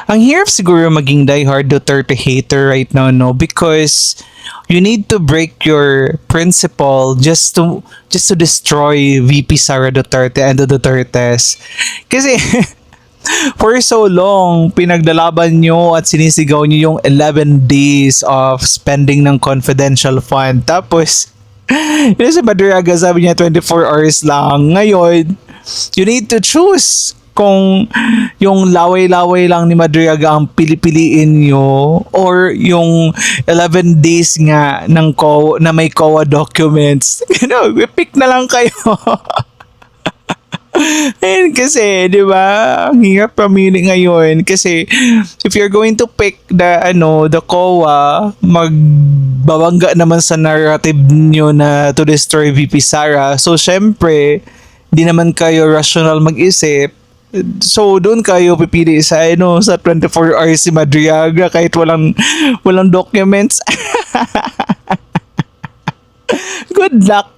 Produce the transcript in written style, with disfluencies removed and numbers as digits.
Ang hirap siguro maging diehard Duterte hater right now, no? Because you need to break your principle just to destroy VP Sara Duterte and the Dutertes. Kasi for so long, pinagdalaban nyo at sinisigaw nyo yung 11 days of spending ng confidential fund. Tapos, yun si Madriaga, sabi niya 24 hours lang. Ngayon, you need to choose kung yung laway-laway lang ni Madriaga ang pili-piliin nyo or yung 11 days nga ng na may COA documents. You know, pick na lang kayo. Ayun kasi, di ba? Ang hirap pamili ngayon kasi if you're going to pick the COA, magbabangga naman sa narrative nyo na to destroy VP Sara. So, syempre, di naman kayo rational mag-isip. So, doon kayo pipili sa sa 24 hours si Madriaga kahit walang documents. Good luck.